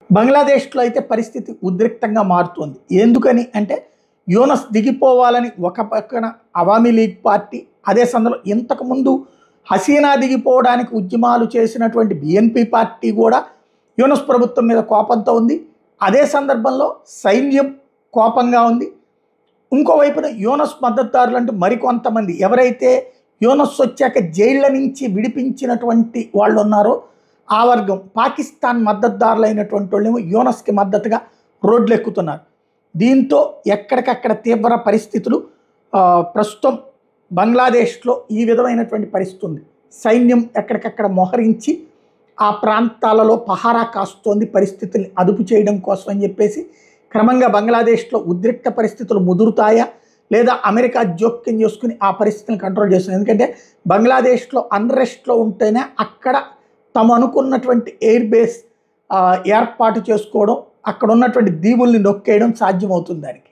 బంగ్లాదేశ్లో అయితే పరిస్థితి ఉద్రిక్తంగా మారుతోంది. ఎందుకని అంటే యూనస్ దిగిపోవాలని ఒక పక్కన అవామీ లీగ్ పార్టీ, అదే సందర్భంలో ఇంతకుముందు హసీనా దిగిపోవడానికి ఉద్యమాలు చేసినటువంటి బిఎన్పి పార్టీ కూడా యూనస్ ప్రభుత్వం మీద కోపంతో ఉంది. అదే సందర్భంలో సైన్యం కోపంగా ఉంది. ఇంకోవైపున యూనస్ మద్దతుదారులు అంటూ మరికొంతమంది ఎవరైతే యూనస్ వచ్చాక జైళ్ళ నుంచి విడిపించినటువంటి వాళ్ళు ఉన్నారో ఆ వర్గం పాకిస్తాన్ మద్దతుదారులైనటువంటి వాళ్ళేమో యూనస్కి మద్దతుగా రోడ్లు ఎక్కుతున్నారు. దీంతో ఎక్కడికక్కడ తీవ్ర పరిస్థితులు ప్రస్తుతం బంగ్లాదేశ్లో ఈ విధమైనటువంటి పరిస్థితి ఉంది. సైన్యం ఎక్కడికక్కడ మోహరించి ఆ ప్రాంతాలలో పహారా కాస్తోంది పరిస్థితుల్ని అదుపు చేయడం కోసం అని చెప్పేసి. క్రమంగా బంగ్లాదేశ్లో ఉద్రిక్త పరిస్థితులు ముదురుతాయా లేదా అమెరికా జోక్యం చేసుకుని ఆ పరిస్థితిని కంట్రోల్ చేస్తుంది. ఎందుకంటే బంగ్లాదేశ్లో అన్రెస్ట్లో ఉంటేనే అక్కడ తమ అనుకున్నటువంటి ఎయిర్ బేస్ ఏర్పాటు చేసుకోవడం, అక్కడ ఉన్నటువంటి దీవుల్ని నొక్కేయడం సాధ్యమవుతుంది దానికి.